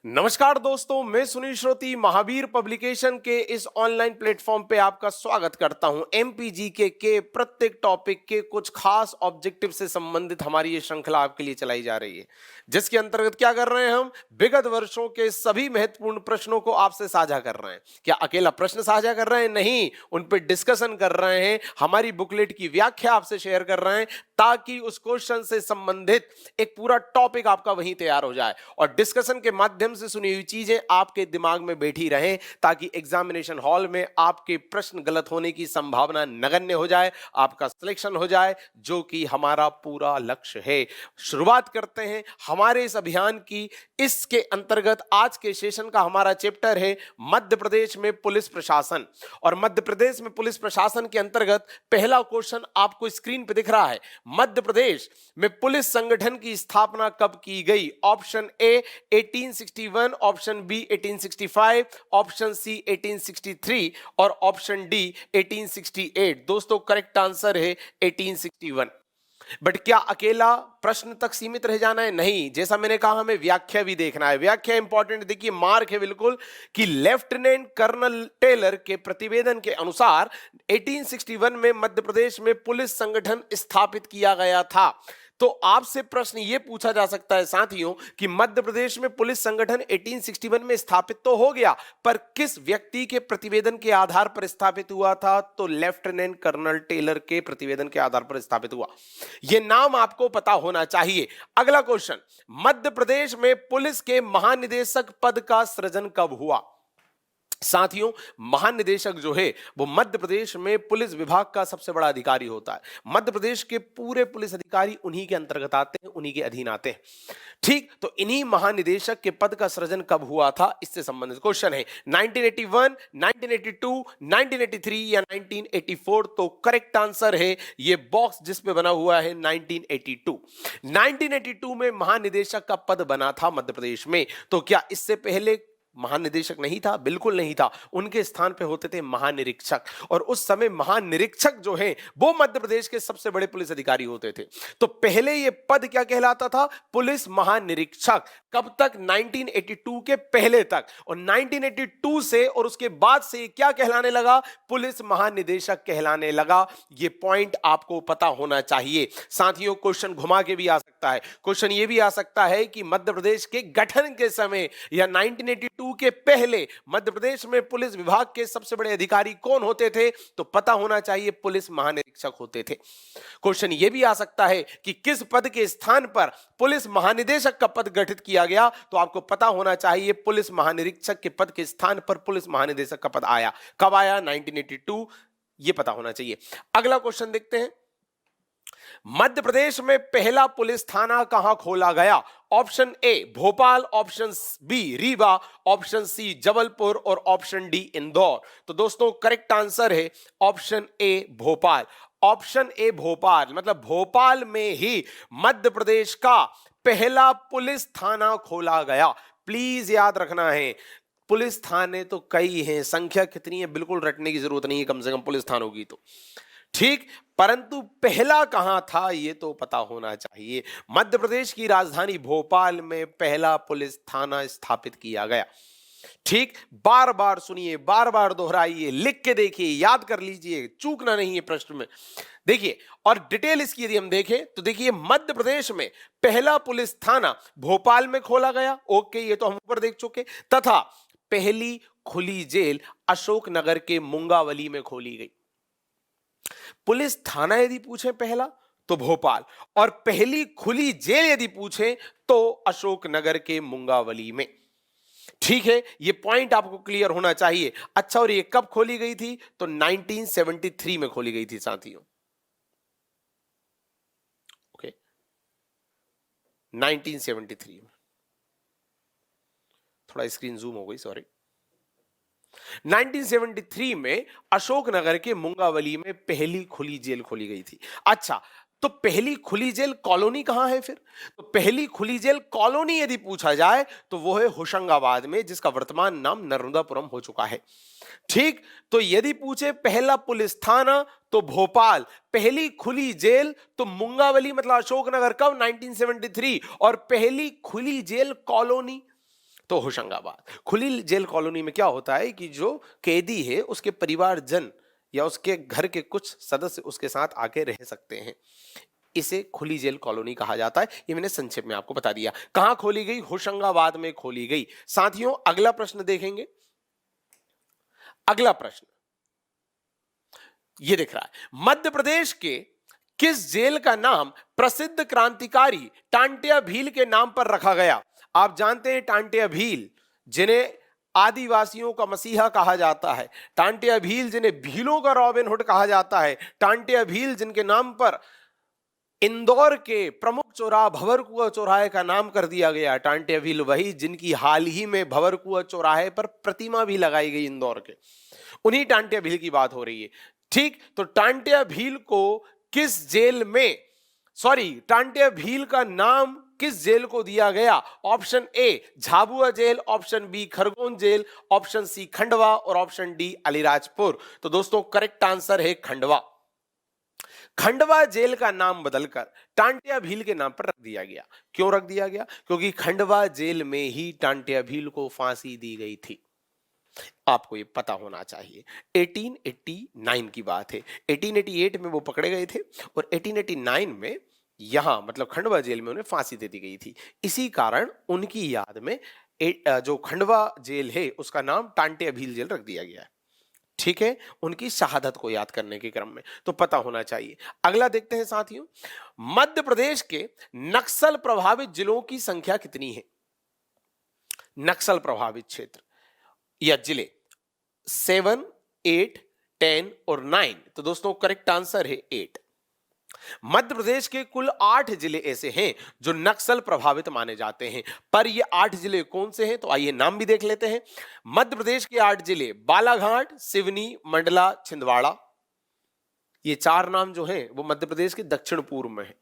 नमस्कार दोस्तों, मैं सुनील श्रोती महावीर पब्लिकेशन के इस ऑनलाइन प्लेटफॉर्म पे आपका स्वागत करता हूं। एमपीजीके के प्रत्येक टॉपिक के कुछ खास ऑब्जेक्टिव से संबंधित हमारी ये श्रृंखला आपके लिए चलाई जा रही है, जिसके अंतर्गत क्या कर रहे हैं हम विगत वर्षों के सभी महत्वपूर्ण प्रश्नों को आपसे साझा कर रहे हैं। क्या अकेला प्रश्न साझा कर रहे हैं? नहीं, उन पर डिस्कशन कर रहे हैं, हमारी बुकलेट की व्याख्या आपसे शेयर कर रहे हैं, ताकि उस क्वेश्चन से संबंधित एक पूरा टॉपिक आपका वहीं तैयार हो जाए और डिस्कशन के माध्यम से सुनी हुई चीजें आपके दिमाग में बैठी रहें, ताकि एग्जामिनेशन हॉल में आपके प्रश्न गलत होने की संभावना नगण्य हो जाए, आपका सिलेक्शन हो जाए, जो कि हमारा पूरा लक्ष्य है। शुरुआत करते हैं हमारे इस अभियान की। इसके अंतर्गत आज के सेशन का हमारा चैप्टर है मध्य प्रदेश में पुलिस प्रशासन, और मध्य प्रदेश में पुलिस प्रशासन के अंतर्गत पहला क्वेश्चन आपको स्क्रीन पे दिख रहा है। मध्य प्रदेश में पुलिस संगठन की स्थापना कब की गई? Option A 1861, option B 1865, option C 1863 और ऑप्शन डी 1868। दोस्तों करेक्ट आंसर है 1861। बट क्या अकेला प्रश्न तक सीमित रह जाना है? नहीं, जैसा मैंने कहा हमें व्याख्या भी देखना है। व्याख्या इंपॉर्टेंट, देखिए मार्क है बिल्कुल कि लेफ्टिनेंट कर्नल टेलर के प्रतिवेदन के अनुसार 1861 में मध्य प्रदेश में पुलिस संगठन स्थापित किया गया था। तो आपसे प्रश्न यह पूछा जा सकता है साथियों कि मध्य प्रदेश में पुलिस संगठन 1861 में स्थापित तो हो गया, पर किस व्यक्ति के प्रतिवेदन के आधार पर स्थापित हुआ था? तो लेफ्टिनेंट कर्नल टेलर के प्रतिवेदन के आधार पर स्थापित हुआ। यह नाम आपको पता होना चाहिए। अगला क्वेश्चन, मध्य प्रदेश में पुलिस के महानिदेशक पद का सृजन कब हुआ? साथियों, महानिदेशक जो है वो मध्य प्रदेश में पुलिस विभाग का सबसे बड़ा अधिकारी होता है। मध्य प्रदेश के पूरे पुलिस अधिकारी उन्हीं के अंतर्गत आते हैं, उन्हीं के अधीन आते हैं। ठीक, तो इन्हीं महानिदेशक के पद का सृजन कब हुआ था, इससे संबंधित क्वेश्चन है। 1981, 1982, 1983 या 1984? तो करेक्ट आंसर है ये बॉक्स जिस पे बना हुआ है 1982। 1982 में महानिदेशक का पद बना था मध्य प्रदेश में। तो क्या इससे पहले महानिदेशक नहीं था? बिल्कुल नहीं था। उनके स्थान पे होते थे महानिरीक्षक, और उस समय महानिरीक्षक जो हैं वो मध्य प्रदेश के सबसे बड़े पुलिस अधिकारी होते थे। तो पहले ये पद क्या कहलाता था? पुलिस महानिरीक्षक। कब तक? 1982 के पहले तक, और 1982 से और उसके बाद से क्या कहलाने लगा? पुलिस महानिदेशक कहलाने लगा। ये पॉइंट आपको पता होना चाहिए साथियों। क्वेश्चन घुमा के भी आ सकता है। क्वेश्चन ये भी आ सकता है कि मध्य प्रदेश के गठन के समय या 1982 के पहले मध्य प्रदेश में पुलिस विभाग के सबसे बड़े अधिकारी कौन होते थे? तो पता होना चाहिए पुलिस महानिरीक्षक होते थे। क्वेश्चन यह भी आ सकता है कि किस पद के स्थान पर पुलिस महानिदेशक का पद गठित किया गया? तो आपको पता होना चाहिए पुलिस महानिरीक्षक के पद के स्थान पर पुलिस महानिदेशक का पद आया। कब आया? 1982। यह पता होना चाहिए। अगला क्वेश्चन देखते हैं, मध्य प्रदेश में पहला पुलिस थाना कहां खोला गया? Option A Bhopal, option B Rewa, option C Jabalpur और ऑप्शन डी इंदौर। तो दोस्तों करेक्ट आंसर है option A Bhopal. Option A Bhopal, मतलब भोपाल में ही मध्य प्रदेश का पहला पुलिस थाना खोला गया। प्लीज याद रखना है, पुलिस थाने तो कई हैं, संख्या कितनी है बिल्कुल रटने की जरूरत नहीं है, कम से कम पुलिस थानों की तो ठीक, परंतु पहला कहां था ये तो पता होना चाहिए। मध्य प्रदेश की राजधानी भोपाल में पहला पुलिस थाना स्थापित किया गया। ठीक, बार बार सुनिए, बार बार दोहराइए, लिख के देखिए, याद कर लीजिए, चूकना नहीं है प्रश्न में। देखिए, और डिटेल इसकी यदि हम देखें तो देखिए, मध्य प्रदेश में पहला पुलिस थाना भोपाल में खोला गया। ओके, ये तो हम ऊपर देख चुके। तथा पहली खुली जेल अशोकनगर के मुंगावली में खोली गई। पुलिस थाना यदि पूछे पहला तो भोपाल, और पहली खुली जेल यदि पूछे तो अशोकनगर के मुंगावली में। ठीक है, यह पॉइंट आपको क्लियर होना चाहिए। अच्छा, और ये कब खोली गई थी? तो 1973 में खोली गई थी साथियों। ओके, 1973 में। थोड़ा स्क्रीन जूम हो गई, सॉरी। 1973 में अशोकनगर के मुंगावली में पहली खुली जेल खोली गई थी। अच्छा, तो पहली खुली जेल कॉलोनी कहां है फिर? तो पहली खुली जेल कॉलोनी यदि पूछा जाए तो वो है होशंगाबाद में, जिसका वर्तमान नाम नर्मदापुरम हो चुका है। ठीक, तो यदि पूछे पहला पुलिस थाना तो भोपाल, पहली खुली जेल तो मुंगावली मतलब अशोकनगर, कब? 1973, और पहली खुली जेल कॉलोनी तो होशंगाबाद। खुली जेल कॉलोनी में क्या होता है कि जो कैदी है उसके परिवारजन या उसके घर के कुछ सदस्य उसके साथ आके रह सकते हैं, इसे खुली जेल कॉलोनी कहा जाता है। ये मैंने संक्षेप में आपको बता दिया। कहां खोली गई? होशंगाबाद में खोली गई। साथियों अगला प्रश्न देखेंगे। अगला प्रश्न ये दिख रहा है, मध्य प्रदेश के किस जेल का नाम प्रसिद्ध क्रांतिकारी टांटिया भील के नाम पर रखा गया? आप जानते हैं टांटिया भील जिन्हें आदिवासियों का मसीहा कहा जाता है, टांटिया भील जिन्हें भीलों का रॉबिन हुड कहा जाता है, टांटिया भील जिनके नाम पर इंदौर के प्रमुख चौराहा भंवरकुआं चौराहे का नाम कर दिया गया। टांटिया भील वही जिनकी हाल ही में भंवरकुआं चौराहे पर प्रतिमा भी लगाई गई इंदौर के, उन्हीं टांटिया भील की बात हो रही है। ठीक, तो टांटिया भील को किस जेल में, टांटिया भील का नाम किस जेल को दिया गया? Option A Jhabua jail, option B Khargone jail, option C Khandwa और ऑप्शन डी अलीराजपुर। तो दोस्तों करेक्ट आंसर है खंडवा। खंडवा जेल का नाम बदलकर टांटिया भील के नाम पर रख दिया गया। क्यों रख दिया गया? क्योंकि खंडवा जेल में ही टांटिया भील को फांसी दी गई थी। आपको ये पता होना चाहिए। 1889 की बात है। 1888 में वो पकड़े गए थे और 1889 में यहां मतलब खंडवा जेल में उन्हें फांसी दे दी गई थी। इसी कारण उनकी याद में जो खंडवा जेल है उसका नाम टांटिया भील जेल रख दिया गया है। ठीक है, उनकी शहादत को याद करने के क्रम में, तो पता होना चाहिए। अगला देखते हैं साथियों, मध्य प्रदेश के नक्सल प्रभावित जिलों की संख्या कितनी है? नक्सल प्रभावित क्षेत्र या जिले 7, 8, 10 और 9। तो दोस्तों करेक्ट आंसर है 8। मध्य प्रदेश के कुल 8 जिले ऐसे हैं जो नक्सल प्रभावित माने जाते हैं, पर ये 8 जिले कौन से हैं? तो आइए नाम भी देख लेते हैं। मध्य प्रदेश के 8 जिले बालाघाट, सिवनी, मंडला, छिंदवाड़ा। ये 4 नाम जो हैं वो मध्य प्रदेश के दक्षिण पूर्व में है।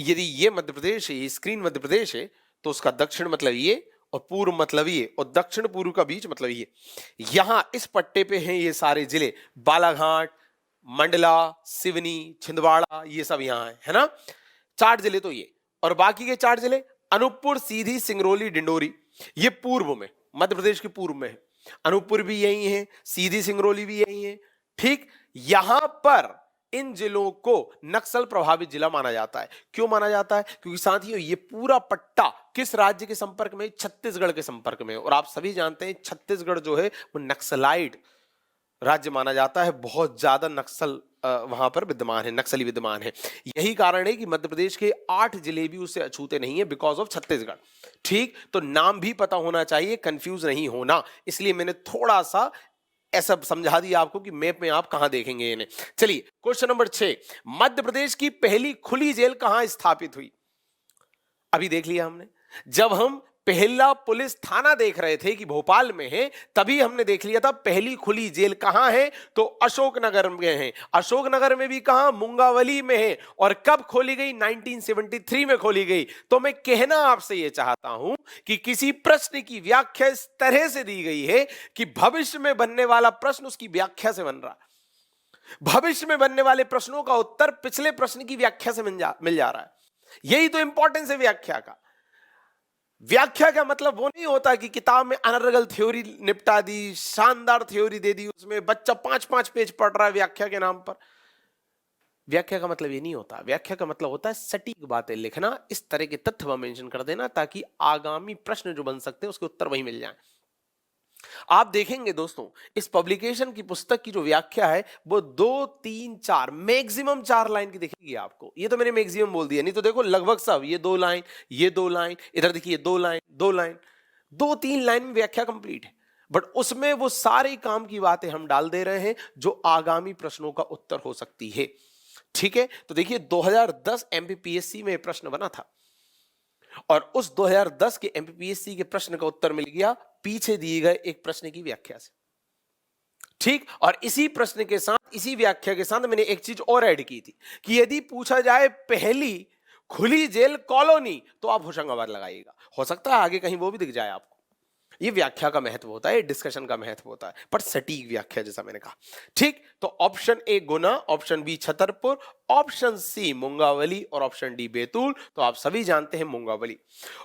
यदि ये मध्य प्रदेश है, ये स्क्रीन मध्य प्रदेश है, तो उसका दक्षिण मतलब ये और पूर्व मतलब ये और दक्षिण पूर्व का बीच मतलब ये। यहां इस पट्टे पे हैं ये सारे जिले, बालाघाट, मंडला, सिवनी, छिंदवाड़ा, ये सब यहां है ना। 4 जिले तो ये, और बाकी के 4 जिले अनूपपुर, सीधी, सिंगरौली, डिंडोरी, ये पूर्व में मध्य प्रदेश के पूर्व में है। अनूपपुर भी यही है, सीधी सिंगरौली भी यही है। ठीक, यहां पर इन जिलों को नक्सल प्रभावित जिला माना जाता है। क्यों माना जाता है? क्योंकि साथियों ये पूरा पट्टा किस राज्य के संपर्क में? छत्तीसगढ़ के संपर्क में। और आप सभी जानते हैं छत्तीसगढ़ जो है वो नक्सलाइट राज्य माना जाता है। बहुत ज्यादा नक्सल वहां पर विद्यमान है, नक्सली विद्यमान है। यही कारण है कि मध्य प्रदेश के 8 जिले भी उससे अछूते नहीं है बिकॉज ऑफ छत्तीसगढ़। ठीक, तो नाम भी पता होना चाहिए, कंफ्यूज नहीं होना, इसलिए मैंने थोड़ा सा ऐसा समझा दिया आपको कि मैप में आप कहां देखेंगे इन्हें। चलिए क्वेश्चन नंबर 6, मध्य प्रदेश की पहली खुली जेल कहां स्थापित हुई? अभी देख लिया हमने, जब हम पहला पुलिस थाना देख रहे थे कि भोपाल में है, तभी हमने देख लिया था पहली खुली जेल कहां है, तो अशोकनगर में है। अशोकनगर में भी कहां? मुंगावली में है। और कब खोली गई? 1973 में खोली गई। तो मैं कहना आपसे यह चाहता हूं कि किसी प्रश्न की व्याख्या इस तरह से दी गई है कि भविष्य में बनने वाला प्रश्न उसकी व्याख्या से बन रहा है। भविष्य में बनने वाले प्रश्नों का उत्तर पिछले प्रश्न की व्याख्या से मिल जा रहा है। यही तो इंपॉर्टेंस है व्याख्या का। व्याख्या का मतलब वो नहीं होता कि किताब में अनर्गल थ्योरी निपटा दी, शानदार थ्योरी दे दी, उसमें बच्चा 5-5 पेज पढ़ रहा है व्याख्या के नाम पर। व्याख्या का मतलब ये नहीं होता। व्याख्या का मतलब होता है सटीक बातें लिखना, इस तरह के तथ्य वहां मेंशन कर देना ताकि आगामी प्रश्न जो बन सकते हैं उसके उत्तर वही मिल जाए। आप देखेंगे दोस्तों इस पब्लिकेशन की पुस्तक की जो व्याख्या है वो 2, 3, 4 मैक्सिमम 4 लाइन की दिखेगी आपको। ये तो मैंने मैक्सिमम बोल दिया, नहीं तो देखो लगभग सब ये 2 लाइन, ये 2 लाइन, इधर देखिए 2 लाइन, 2 लाइन, 2-3 लाइन में व्याख्या कंप्लीट है। बट उसमें वो सारे काम की बातें हम डाल दे रहे हैं जो आगामी प्रश्नों का उत्तर हो सकती है। ठीक है, तो देखिए 2010 एमपीपीएससी में प्रश्न बना था और उस 2010 के एमपीपीएससी के प्रश्न का उत्तर मिल गया पीछे दिए गए एक प्रश्न की व्याख्या से। ठीक, और इसी प्रश्न के साथ, इसी व्याख्या के साथ मैंने एक चीज और ऐड की थी कि यदि पूछा जाए पहली खुली जेल कॉलोनी तो आप होशंगाबाद लगाइएगा। हो सकता है आगे कहीं वो भी दिख जाए आपको, ये व्याख्या का महत्व होता है, डिस्कशन का महत्व होता है, पर सटीक व्याख्या जैसा मैंने कहा। ठीक, तो option A Guna, option B Chhatarpur, option C Mungaoli और ऑप्शन डी बैतूल। तो आप सभी जानते हैं मुंगावली।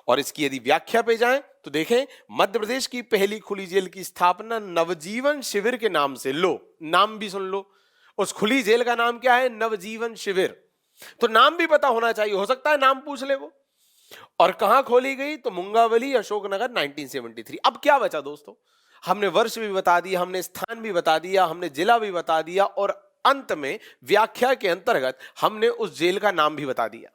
और इसकी यदि व्याख्या पे जाएं तो देखें, मध्य प्रदेश की पहली खुली जेल की स्थापना नवजीवन शिविर के नाम से, लो नाम भी सुन लो, उस खुली जेल का नाम क्या है? नवजीवन शिविर। तो नाम भी पता होना चाहिए, हो सकता है नाम पूछ ले वो। और कहां खोली गई? तो मुंगावली, अशोकनगर, 1973। अब क्या बचा दोस्तों? हमने वर्ष भी बता दिया, हमने स्थान भी बता दिया, हमने जिला भी बता दिया, और अंत में व्याख्या के अंतर्गत हमने उस जेल का नाम भी बता दिया।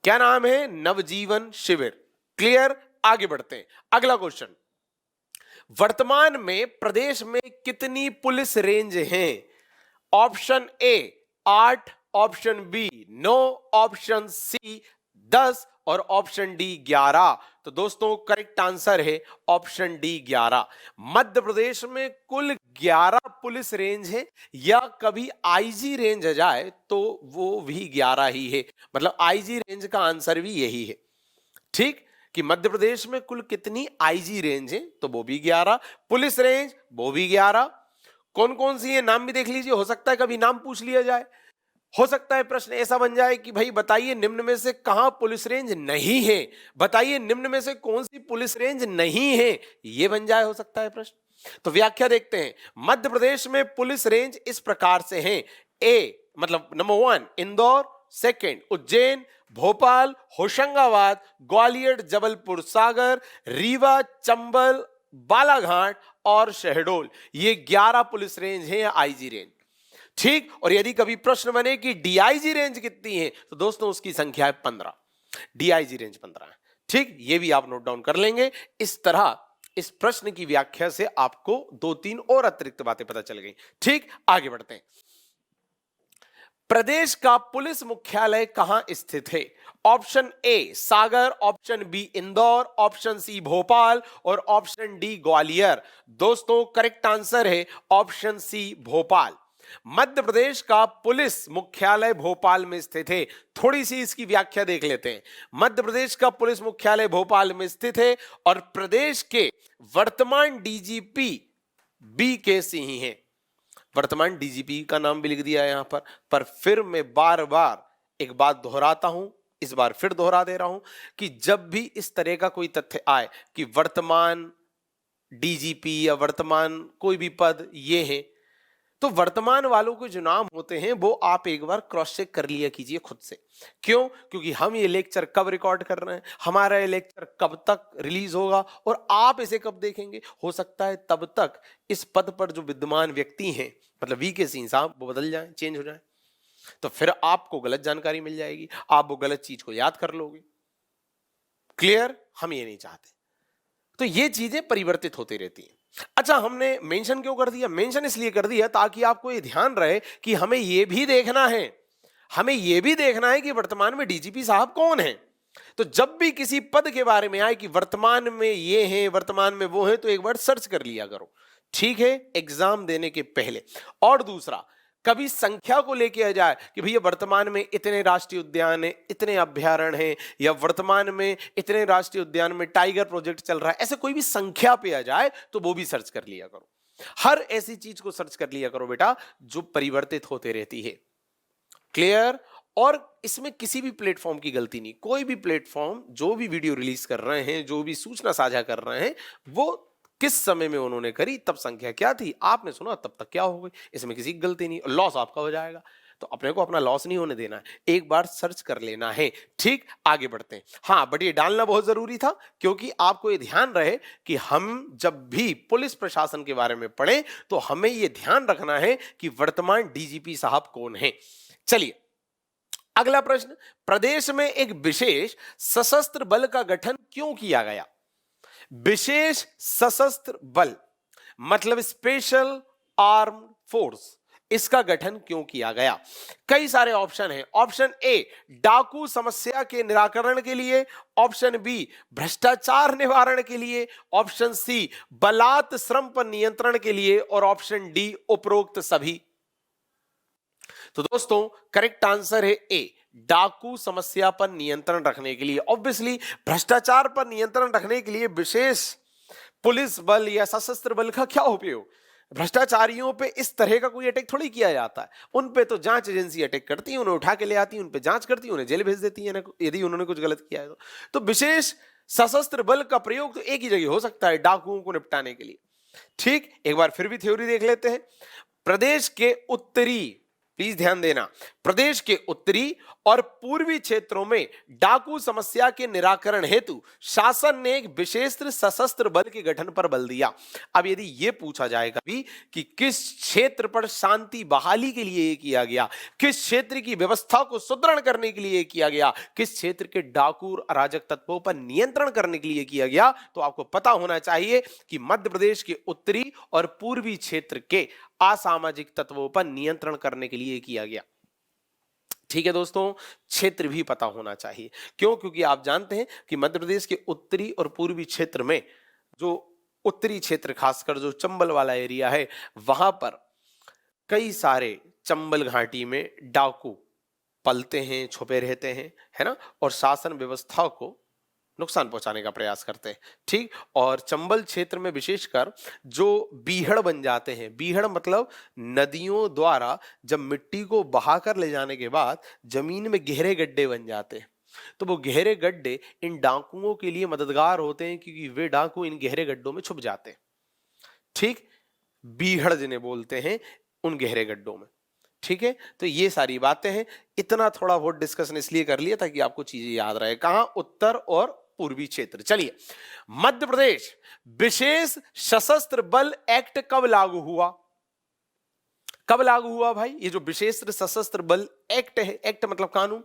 क्या नाम है? नवजीवन शिविर। क्लियर? आगे बढ़ते हैं। अगला क्वेश्चन, वर्तमान में प्रदेश में कितनी पुलिस रेंज हैं? Option A 8, option B 9, option C 10 और ऑप्शन डी 11। तो दोस्तों करेक्ट आंसर है ऑप्शन डी 11। मध्य प्रदेश में कुल 11 पुलिस रेंज है, या कभी आईजी रेंज आ जाए तो वो भी 11 ही है। मतलब आईजी रेंज का आंसर भी यही है। ठीक, कि मध्य प्रदेश में कुल कितनी आईजी रेंज है? तो वो भी 11, पुलिस रेंज वो भी 11। कौन कौन सी है नाम भी देख लीजिए, हो सकता है कभी नाम पूछ लिया जाए। हो सकता है प्रश्न ऐसा बन जाए कि भाई बताइए निम्न में से कहां पुलिस रेंज नहीं है, बताइए निम्न में से कौन सी पुलिस रेंज नहीं है, ये बन जाए, हो सकता है प्रश्न। तो व्याख्या देखते हैं। मध्य प्रदेश में पुलिस रेंज इस प्रकार से हैं। ए मतलब नंबर 1 इंदौर, सेकंड उज्जैन, भोपाल, होशंगाबाद, ग्वालियर, जबलपुर, सागर, रीवा, चंबल, बालाघाट और शहडोल। ये 11 पुलिस रेंज है या आईजी रेंज। ठीक, और यदि कभी प्रश्न बने कि डीआईजी रेंज कितनी है, तो दोस्तों उसकी संख्या है 15। डीआईजी रेंज 15 है। ठीक, ये भी आप नोट डाउन कर लेंगे। इस तरह इस प्रश्न की व्याख्या से आपको 2-3 और अतिरिक्त बातें पता चल गई। ठीक, आगे बढ़ते हैं। प्रदेश का पुलिस मुख्यालय कहां स्थित है? Option A Sagar, option B Indore, option C Bhopal और ऑप्शन डी ग्वालियर। दोस्तों करेक्ट आंसर है ऑप्शन सी भोपाल। मध्य प्रदेश का पुलिस मुख्यालय भोपाल में स्थित है। थोड़ी सी इसकी व्याख्या देख लेते हैं। मध्य प्रदेश का पुलिस मुख्यालय भोपाल में स्थित है और प्रदेश के वर्तमान डीजीपी बी के सिंह हैं। वर्तमान डीजीपी का नाम भी लिख दिया है यहां पर फिर मैं बार बार एक बात दोहराता हूं, इस बार फिर दोहरा दे रहा हूं कि जब भी इस तरह का कोई तथ्य आए कि वर्तमान डीजीपी या वर्तमान कोई भी पद ये है, तो वर्तमान वालों के जो नाम होते हैं वो आप एक बार क्रॉस चेक कर लिया कीजिए खुद से। क्यों? क्योंकि हम ये लेक्चर कब रिकॉर्ड कर रहे हैं, हमारा ये लेक्चर कब तक रिलीज होगा और आप इसे कब देखेंगे, हो सकता है तब तक इस पद पर जो विद्यमान व्यक्ति हैं, मतलब वी के सिंह साहब, वो बदल जाए, चेंज हो जाए, तो फिर आपको गलत जानकारी मिल जाएगी, आप वो गलत चीज को याद कर लोगे। क्लियर? हम ये नहीं चाहते। तो ये चीजें परिवर्तित होती रहती हैं। अच्छा, हमने मेंशन क्यों कर दिया? मेंशन इसलिए कर दिया ताकि आपको ये ध्यान रहे कि हमें ये भी देखना है, हमें ये भी देखना है कि वर्तमान में डीजीपी साहब कौन है। तो जब भी किसी पद के बारे में आए कि वर्तमान में ये है, वर्तमान में वो है, तो एक बार सर्च कर लिया करो। ठीक है, एग्जाम देने के पहले। और दूसरा, कभी संख्या को लेके आ जाए कि भैया वर्तमान में इतने राष्ट्रीय उद्यान है, इतने अभ्यारण्य हैं, या वर्तमान में इतने राष्ट्रीय उद्यान में टाइगर प्रोजेक्ट चल रहा है, ऐसे कोई भी संख्या पे आ जाए तो वो भी सर्च कर लिया करो। हर ऐसी चीज को सर्च कर लिया करो बेटा जो परिवर्तित होते रहती है। क्लियर? और इसमें किसी भी प्लेटफॉर्म की गलती नहीं। कोई भी प्लेटफॉर्म जो भी वीडियो रिलीज कर रहे हैं, जो भी सूचना साझा कर रहे हैं, वो किस समय में उन्होंने करी, तब संख्या क्या थी, आपने सुना तब तक क्या हो गई, इसमें किसी की गलती नहीं। लॉस आपका हो जाएगा, तो अपने को अपना लॉस नहीं होने देना है, एक बार सर्च कर लेना है। ठीक, आगे बढ़ते हैं। हाँ, बट ये डालना बहुत जरूरी था क्योंकि आपको ये ध्यान रहे कि हम जब भी पुलिस प्रशासन के बारे में पढ़ें तो हमें ये ध्यान रखना है कि वर्तमान डीजीपी साहब कौन है। चलिए अगला प्रश्न, प्रदेश में एक विशेष सशस्त्र बल का गठन क्यों किया गया? विशेष सशस्त्र बल मतलब स्पेशल आर्म फोर्स, इसका गठन क्यों किया गया? कई सारे ऑप्शन हैं। ऑप्शन ए डाकू समस्या के निराकरण के लिए, ऑप्शन बी भ्रष्टाचार निवारण के लिए, ऑप्शन सी बलात् श्रम पर नियंत्रण के लिए और ऑप्शन डी उपरोक्त सभी। तो दोस्तों करेक्ट आंसर है ए, डाकू समस्या पर नियंत्रण रखने के लिए। ऑब्वियसली भ्रष्टाचार पर नियंत्रण रखने के लिए विशेष पुलिस बल या सशस्त्र बल का क्या उपयोग? भ्रष्टाचारियों पे इस तरह का कोई अटैक थोड़ी किया जाता है। उन पे तो जांच एजेंसी अटैक करती है, उन्हें उठा के ले आती है, उन पे जांच करती है, उन्हें जेल भेज देती है ना, यदि उन्होंने कुछ गलत किया है तो विशेष सशस्त्र बल का प्रयोग तो एक ही जगह हो सकता है, डाकुओं को निपटाने के लिए। ठीक, एक बार फिर भी थ्योरी देख लेते हैं। प्रदेश के उत्तरी, प्लीज ध्यान देना, प्रदेश के उत्तरी और पूर्वी क्षेत्रों में डाकू समस्या के निराकरण हेतु शासन ने एक विशेष सशस्त्र बल के गठन पर बल दिया। अब यदि यह पूछा जाएगा भी कि किस क्षेत्र पर शांति बहाली के लिए यह किया गया, किस क्षेत्र की व्यवस्था को सुदृढ़ करने के लिए किया गया, किस क्षेत्र के डाकू और अराजक तत्वों पर नियंत्रण करने के लिए किया गया, तो आपको पता होना चाहिए कि मध्य प्रदेश के उत्तरी और पूर्वी क्षेत्र के असामाजिक तत्वों पर नियंत्रण करने के लिए किया गया। ठीक है दोस्तों, क्षेत्र भी पता होना चाहिए। क्यों? क्योंकि आप जानते हैं कि मध्य प्रदेश के उत्तरी और पूर्वी क्षेत्र में, जो उत्तरी क्षेत्र खासकर जो चंबल वाला एरिया है, वहां पर कई सारे चंबल घाटी में डाकू पलते हैं, छुपे रहते हैं, है ना, और शासन व्यवस्था को नुकसान पहुंचाने का प्रयास करते हैं। ठीक, और चंबल क्षेत्र में विशेषकर जो बीहड़ बन जाते हैं, बीहड़ मतलब नदियों द्वारा जब मिट्टी को बहाकर ले जाने के बाद जमीन में गहरे गड्ढे बन जाते हैं, तो वो गहरे गड्ढे इन डाकुओं के लिए मददगार होते हैं, क्योंकि वे डाकू इन गहरे गड्ढों में छुप जाते हैं। ठीक, बीहड़ जिन्हें बोलते हैं, उन गहरे गड्ढों में। ठीक है, तो ये सारी बातें हैं। इतना थोड़ा बहुत डिस्कशन इसलिए कर लिया ताकि आपको चीजें याद रहे। कहां? उत्तर और पूर्वी क्षेत्र। चलिए, मध्य प्रदेश विशेष सशस्त्र बल एक्ट कब लागू हुआ? कब लागू हुआ भाई? ये जो विशेष सशस्त्र बल एक्ट है, एक्ट मतलब कानून,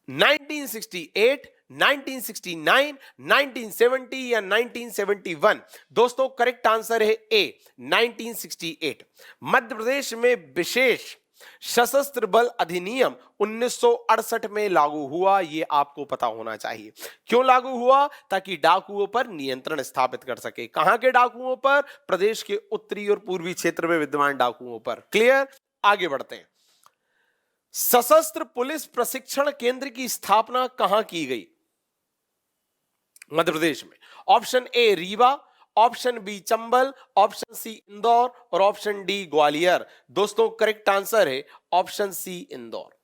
1968, 1969, 1970 या 1971? दोस्तों करेक्ट आंसर है ए, 1968। मध्य प्रदेश में विशेष सशस्त्र बल अधिनियम 1968 में लागू हुआ, यह आपको पता होना चाहिए। क्यों लागू हुआ? ताकि डाकुओं पर नियंत्रण स्थापित कर सके। कहां के डाकुओं पर? प्रदेश के उत्तरी और पूर्वी क्षेत्र में विद्यमान डाकुओं पर। क्लियर? आगे बढ़ते हैं। सशस्त्र पुलिस प्रशिक्षण केंद्र की स्थापना कहां की गई मध्य प्रदेश में? Option A Rewa, option B Chambal, option C Indore और ऑप्शन डी ग्वालियर। दोस्तों करेक्ट आंसर है ऑप्शन सी इंदौर।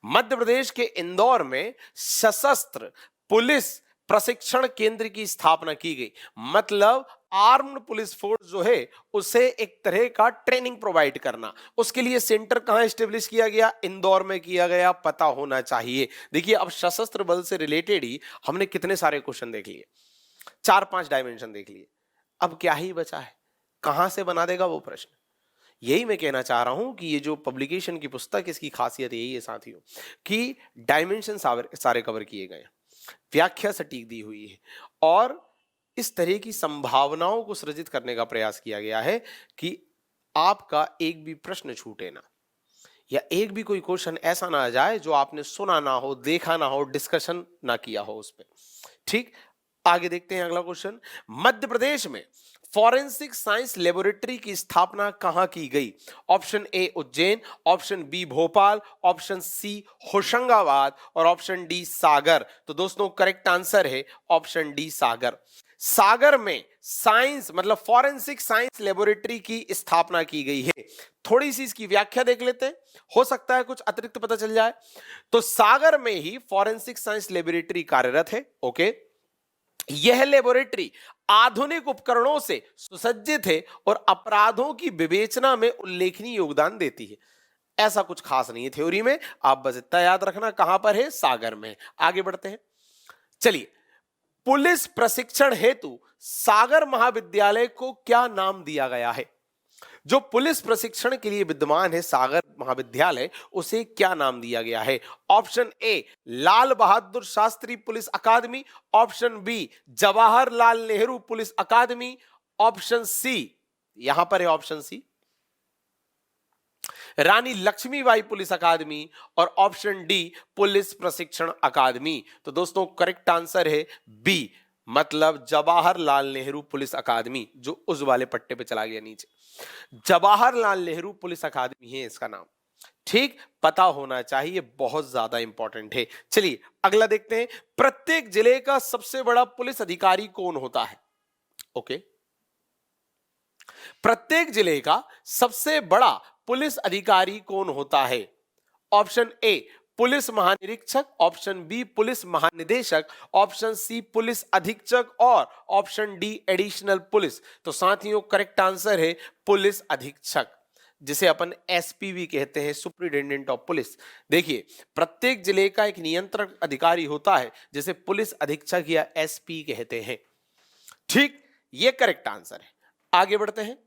मध्य प्रदेश के इंदौर में सशस्त्र पुलिस प्रशिक्षण केंद्र की स्थापना की गई। मतलब आर्म्ड पुलिस फोर्स जो है उसे एक तरह का ट्रेनिंग प्रोवाइड करना। उसके लिए सेंटर कहां एस्टेब्लिश किया गया? इंदौर में किया गया, पता होना चाहिए। देखिए, अब सशस्त्र बल से रिलेटेड ही हमने कितने सारे क्वेश्चन देख लिए, 4-5 डायमेंशन देख लिए। अब क्या ही बचा है? कहां से बना देगा वो प्रश्न? यही मैं कहना चाह रहा हूं कि ये जो पब्लिकेशन की पुस्तक, इसकी खासियत यही है साथियों कि डायमेंशन सारे कवर किए गए, व्याख्या सटीक दी हुई है, और इस तरह की संभावनाओं को सृजित करने का प्रयास किया गया है कि आपका एक भी प्रश्न छूटे ना, या एक भी कोई क्वेश्चन ऐसा ना आ जाए जो आपने सुना ना हो, देखा ना हो, डिस्कशन ना किया हो उस पर। ठीक, आगे देखते हैं अगला क्वेश्चन। मध्य प्रदेश में फॉरेंसिक साइंस लेबोरेटरी की स्थापना कहां की गई? Option A Ujjain, option B Bhopal, option C Hoshangabad और ऑप्शन डी सागर। तो दोस्तों करेक्ट आंसर है ऑप्शन डी सागर। सागर में साइंस मतलब फॉरेंसिक साइंस लेबोरेटरी की स्थापना की गई है। थोड़ी सी इसकी व्याख्या देख लेते हैं, हो सकता है कुछ अतिरिक्त पता चल जाए। तो सागर में ही फॉरेंसिक साइंस लेबोरेटरी कार्यरत है। ओके, यह लेबोरेटरी आधुनिक उपकरणों से सुसज्जित है और अपराधों की विवेचना में उल्लेखनीय योगदान देती है। ऐसा कुछ खास नहीं है थ्योरी में, आप बस इतना याद रखना कहां पर है? सागर में। आगे बढ़ते हैं। चलिए, पुलिस प्रशिक्षण हेतु सागर महाविद्यालय को क्या नाम दिया गया है? जो पुलिस प्रशिक्षण के लिए विद्यमान है सागर महाविद्यालय, उसे क्या नाम दिया गया है? Option A Lal Bahadur Shastri police academy, option B Jawaharlal Nehru police academy, option C, यहां पर है option C Rani Laxmibai police academy, और ऑप्शन डी पुलिस प्रशिक्षण अकादमी। तो दोस्तों करेक्ट आंसर है बी, मतलब जवाहरलाल नेहरू पुलिस अकादमी, जो उस वाले पट्टे पे चला गया नीचे। जवाहरलाल नेहरू पुलिस अकादमी है इसका नाम। ठीक, पता होना चाहिए, बहुत ज्यादा इंपॉर्टेंट है। चलिए अगला देखते हैं। प्रत्येक जिले का सबसे बड़ा पुलिस अधिकारी कौन होता है? ओके। प्रत्येक जिले का सबसे बड़ा पुलिस अधिकारी कौन होता है? ऑप्शन ए पुलिस महानिरीक्षक, ऑप्शन बी पुलिस महानिदेशक, ऑप्शन सी पुलिस अधीक्षक और ऑप्शन डी एडिशनल पुलिस। तो साथियों करेक्ट आंसर है पुलिस अधीक्षक, जिसे अपन एसपी भी कहते हैं, सुप्रिटेंडेंट ऑफ पुलिस। देखिए प्रत्येक जिले का एक नियंत्रक अधिकारी होता है जिसे पुलिस अधीक्षक या एसपी कहते हैं। ठीक, ये करेक्ट आंसर है। आगे बढ़ते हैं।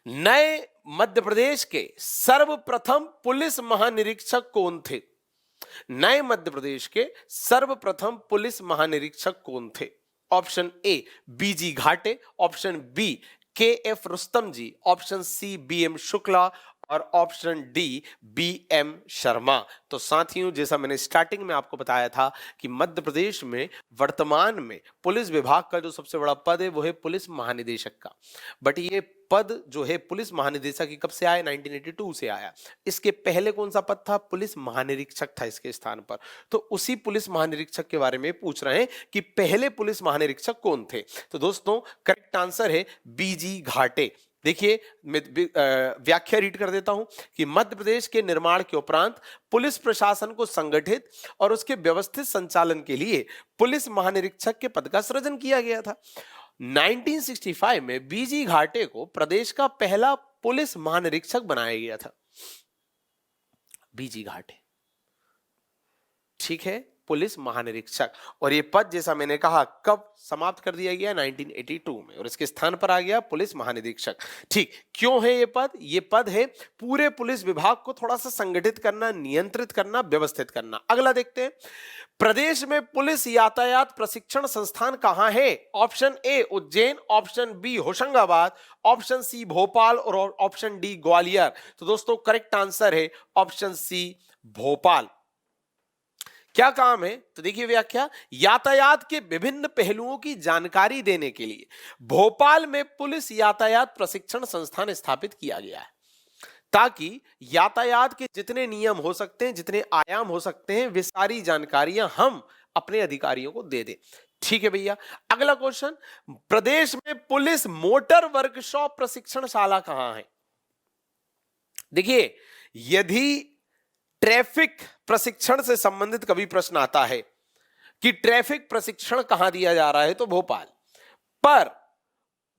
नए मध्य प्रदेश के सर्वप्रथम पुलिस महानिरीक्षक कौन थे? नए मध्य प्रदेश के सर्वप्रथम पुलिस महानिरीक्षक कौन थे? Option A B G Ghate, option B K F Rustam ji, option C B M Shukla और option D B M Sharma. तो साथियों जैसा मैंने स्टार्टिंग में आपको बताया था कि मध्य प्रदेश में वर्तमान में पुलिस विभाग का जो सबसे बड़ा पद है वो है पुलिस महानिदेशक का। बट ये पद जो है पुलिस महानिदेशक की कब से आया? 1982 से आया। इसके पहले कौन सा पद था? पुलिस महानिरीक्षक था इसके स्थान पर। तो उसी पुलिस महानिरीक्षक के बारे में पूछ रहे हैं कि पहले पुलिस महानिरीक्षक कौन थे। तो दोस्तों करेक्ट आंसर है बीजी घाटे। देखिए मैं व्याख्या रीड कर देता हूं कि मध्य प्रदेश के निर्माण के उपरांत पुलिस प्रशासन को संगठित और उसके व्यवस्थित संचालन के लिए पुलिस महानिरीक्षक के पद का सृजन किया गया था। 1965 में बीजी घाटे को प्रदेश का पहला पुलिस महानिरीक्षक बनाया गया था। बीजी घाटे, ठीक है, पुलिस महानिरीक्षक। और ये पद जैसा मैंने कहा कब समाप्त कर दिया गया? 1982 में, और इसके स्थान पर आ गया पुलिस महानिरीक्षक। ठीक, क्यों है ये पद? ये पद है पूरे पुलिस विभाग को थोड़ा सा संगठित करना, नियंत्रित करना, व्यवस्थित करना। अगला देखते हैं, प्रदेश में पुलिस यातायात प्रशिक्षण संस्थान कहां है? Option A Ujjain, option B Hoshangabad, option C Bhopal और ऑप्शन डी ग्वालियर। तो दोस्तों करेक्ट आंसर है ऑप्शन सी भोपाल। क्या काम है? तो देखिए व्याख्या, यातायात के विभिन्न पहलुओं की जानकारी देने के लिए भोपाल में पुलिस यातायात प्रशिक्षण संस्थान स्थापित किया गया है, ताकि यातायात के जितने नियम हो सकते हैं, जितने आयाम हो सकते हैं, वे सारी जानकारियां हम अपने अधिकारियों को दे दें। ठीक है भैया। अगला क्वेश्चन, प्रदेश में पुलिस मोटर वर्कशॉप प्रशिक्षणशाला कहां है? देखिए यदि ट्रैफिक प्रशिक्षण से संबंधित कभी प्रश्न आता है कि ट्रैफिक प्रशिक्षण कहां दिया जा रहा है, तो भोपाल। पर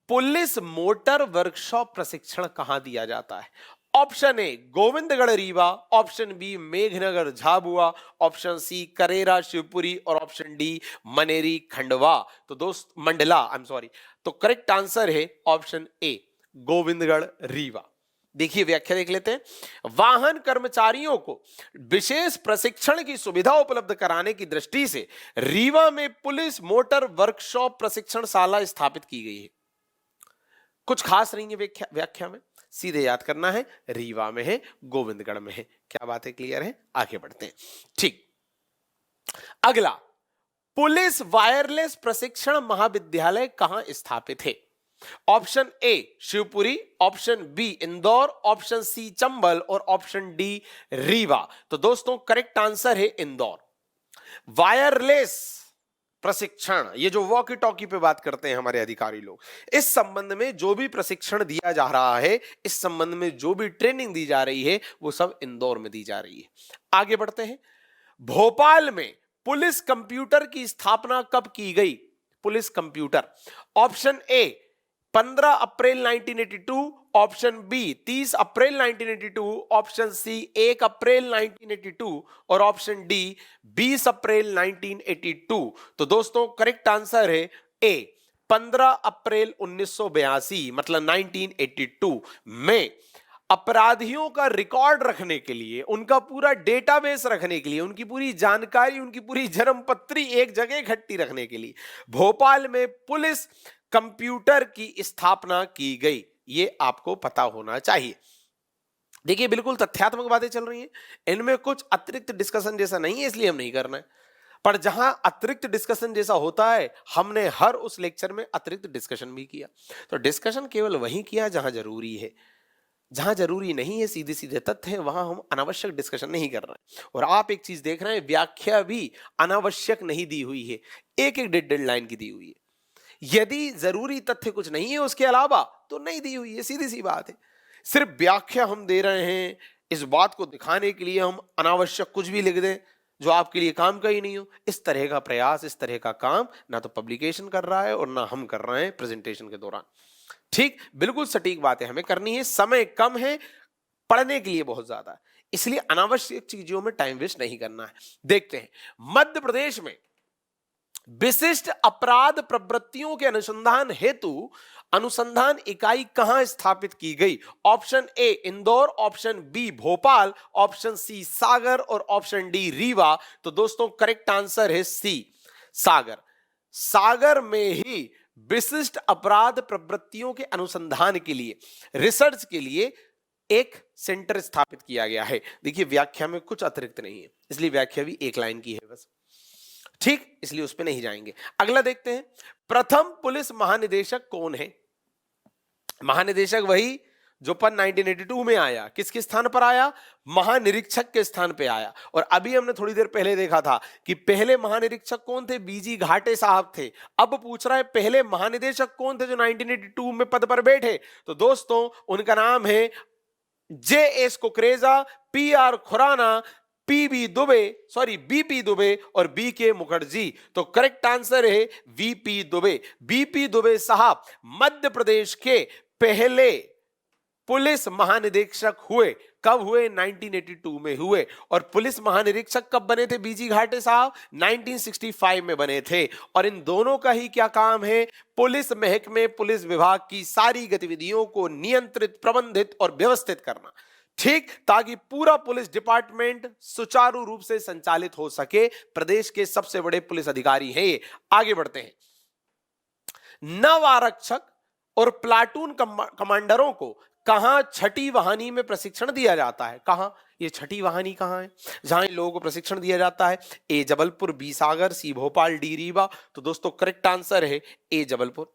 पुलिस मोटर वर्कशॉप प्रशिक्षण कहां दिया जाता है? Option A Govindgarh Rewa, option B Meghnagar Jhabua, option C Karera Shivpuri और ऑप्शन डी मनेरी खंडवा। तो दोस्त मंडला, आई एम सॉरी। तो करेक्ट आंसर है ऑप्शन ए गोविंदगढ़ रीवा। देखिए व्याख्या देख लेते हैं, वाहन कर्मचारियों को विशेष प्रशिक्षण की सुविधा उपलब्ध कराने की दृष्टि से रीवा में पुलिस मोटर वर्कशॉप प्रशिक्षणशाला स्थापित की गई है। कुछ खास नहीं है व्याख्या में, सीधे याद करना है, रीवा में है, गोविंदगढ़ में है। क्या बात है? क्लियर है? आगे बढ़ते हैं। ठीक, अगला, पुलिस वायरलेस प्रशिक्षण महाविद्यालय कहां स्थापित है? Option A Shivpuri, option B Indore, option C Chambal और ऑप्शन डी रीवा। तो दोस्तों करेक्ट आंसर है इंदौर। वायरलेस प्रशिक्षण, ये जो वॉकी टॉकी पे बात करते हैं हमारे अधिकारी लोग, इस संबंध में जो भी प्रशिक्षण दिया जा रहा है, इस संबंध में जो भी ट्रेनिंग दी जा रही है, वो सब इंदौर में दी जा रही है। आगे बढ़ते हैं, भोपाल में पुलिस कंप्यूटर की स्थापना कब की गई? Police computer, option A 15 April 1982, option B 30 April 1982, option C 1 April 1982 और ऑप्शन डी 20 अप्रैल 1982। तो दोस्तों करेक्ट आंसर है ए 15 अप्रैल 1982, मतलब 1982 में अपराधियों का रिकॉर्ड रखने के लिए, उनका पूरा डेटाबेस रखने के लिए, उनकी पूरी जानकारी, उनकी पूरी जन्मपत्री एक जगह इकट्ठी रखने के लिए भोपाल में पुलिस कंप्यूटर की स्थापना की गई। ये आपको पता होना चाहिए। देखिए बिल्कुल तथ्यात्मक बातें चल रही हैं, इनमें कुछ अतिरिक्त डिस्कशन जैसा नहीं है, इसलिए हम नहीं कर रहे हैं। पर जहां अतिरिक्त डिस्कशन जैसा होता है, हमने हर उस लेक्चर में अतिरिक्त डिस्कशन भी किया। तो डिस्कशन केवल वहीं किया जहां जरूरी है, जहां जरूरी नहीं है, सीधे सीधे तथ्य है, वहां हम अनावश्यक डिस्कशन नहीं कर रहे हैं। और आप एक चीज देख रहे हैं, व्याख्या भी अनावश्यक नहीं दी हुई है, एक एक डेडलाइन की दी हुई है। यदि जरूरी तथ्य कुछ नहीं है उसके अलावा तो नहीं दी हुई है, सीधी सी बात है। सिर्फ व्याख्या हम दे रहे हैं, इस बात को दिखाने के लिए हम अनावश्यक कुछ भी लिख दें जो आपके लिए काम का ही नहीं हो। इस तरह का प्रयास, इस तरह का काम ना तो पब्लिकेशन कर रहा है और ना हम कर रहे हैं प्रेजेंटेशन के दौरान। ठीक, बिल्कुल सटीक बातें हमें करनी है, समय कम है, पढ़ने के लिए बहुत ज्यादा है, इसलिए अनावश्यक चीजों में टाइम वेस्ट नहीं करना है। देखते हैं, मध्य प्रदेश में विशिष्ट अपराध प्रवृत्तियों के अनुसंधान हेतु अनुसंधान इकाई कहां स्थापित की गई? Option A Indore, option B Bhopal, option C Sagar और ऑप्शन डी रीवा। तो दोस्तों करेक्ट आंसर है सी, सागर। सागर में ही विशिष्ट अपराध प्रवृत्तियों के अनुसंधान के लिए, रिसर्च के लिए एक सेंटर स्थापित किया गया है। देखिए व्याख्या में कुछ अतिरिक्त नहीं है, इसलिए व्याख्या भी एक लाइन की है बस। ठीक, इसलिए उस पर नहीं जाएंगे। अगला देखते हैं, प्रथम पुलिस महानिदेशक कौन है? महानिदेशक वही जो पद 1982 में आया, किसके स्थान पर आया? महानिरीक्षक के स्थान पे आया। और अभी हमने थोड़ी देर पहले देखा था कि पहले महानिरीक्षक कौन थे? बीजी घाटे साहब थे। अब पूछ रहा है पहले महानिदेशक कौन थे जो 1982 में पद पर बैठे? तो दोस्तों उनका नाम है J S. Kukreja, P R. Khurana, BP Dubey और बी.के. मुखर्जी। तो करेक्ट आंसर है वीपी दुबे। बीपी दुबे साहब मध्य प्रदेश के पहले पुलिस महानिरीक्षक हुए। कब हुए? 1982 में हुए। और पुलिस महानिरीक्षक कब बने थे बीजी घाटे साहब? 1965 में बने थे। और इन दोनों का ही क्या काम है? पुलिस महकमे, पुलिस विभाग की सारी गतिविधियों को नियंत्रित, प्रबंधित और व्यवस्थित करना। ठीक, ताकि पूरा पुलिस डिपार्टमेंट सुचारू रूप से संचालित हो सके। प्रदेश के सबसे बड़े पुलिस अधिकारी हैं ये। आगे बढ़ते हैं, नव आरक्षक और प्लाटून कमांडरों को कहां छठी वाहिनी में प्रशिक्षण दिया जाता है? कहां? ये छठी वाहिनी कहां है जहां इन लोगों को प्रशिक्षण दिया जाता है? ए जबलपुर, बी सागर, सी भोपाल, डी रीवा। तो दोस्तों करेक्ट आंसर है ए जबलपुर।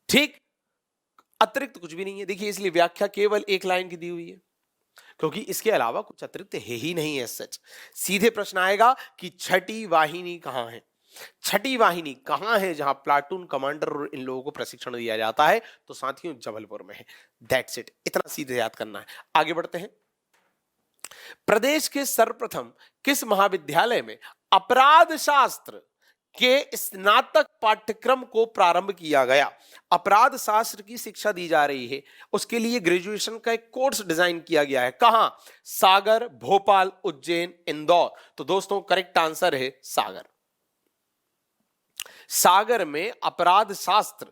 ठीक, अतिरिक्त कुछ भी नहीं है। देखिए इसलिए व्याख्या केवल एक लाइन की दी हुई है, क्योंकि इसके अलावा कुछ अतिरिक्त है ही नहीं है। सच सीधे प्रश्न आएगा कि छठी वाहिनी कहां है? छठी वाहिनी कहां है जहां प्लाटून कमांडर और इन लोगों को प्रशिक्षण दिया जाता है? तो साथियों जबलपुर में है। दैट्स इट, इतना सीधे याद करना है। आगे बढ़ते हैं, प्रदेश के सर्वप्रथम किस महाविद्यालय में अपराध शास्त्र के स्नातक पाठ्यक्रम को प्रारंभ किया गया? अपराध शास्त्र की शिक्षा दी जा रही है, उसके लिए ग्रेजुएशन का एक कोर्स डिजाइन किया गया है। कहां? सागर, भोपाल, उज्जैन, इंदौर। तो दोस्तों करेक्ट आंसर है सागर। सागर में अपराध शास्त्र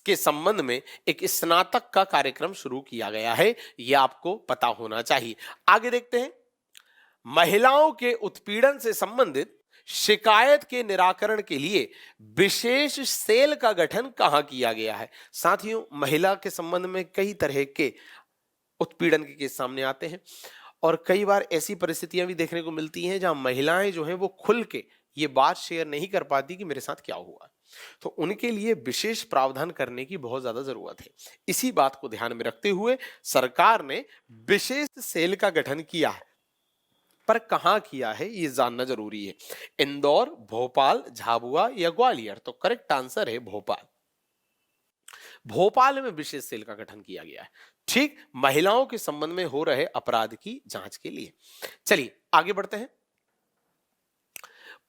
के संबंध में एक स्नातक का कार्यक्रम शुरू किया गया है, यह आपको पता होना चाहिए। आगे देखते हैं, महिलाओं के उत्पीड़न से संबंधित शिकायत के निराकरण के लिए विशेष सेल का गठन कहां किया गया है? साथियों महिला के संबंध में कई तरह के उत्पीड़न के केस सामने आते हैं और कई बार ऐसी परिस्थितियां भी देखने को मिलती हैं जहां महिलाएं जो हैं वो खुल के ये बात शेयर नहीं कर पाती कि मेरे साथ क्या हुआ। तो उनके लिए विशेष प्रावधान करने की बहुत ज्यादा जरूरत है। इसी बात को ध्यान में रखते हुए सरकार ने विशेष सेल का गठन किया है, पर कहां किया है ये जानना जरूरी है। इंदौर, भोपाल, झाबुआ या ग्वालियर? तो करेक्ट आंसर है भोपाल। भोपाल में विशेष सेल का गठन किया गया है। ठीक, महिलाओं के संबंध में हो रहे अपराध की जांच के लिए। चलिए आगे बढ़ते हैं,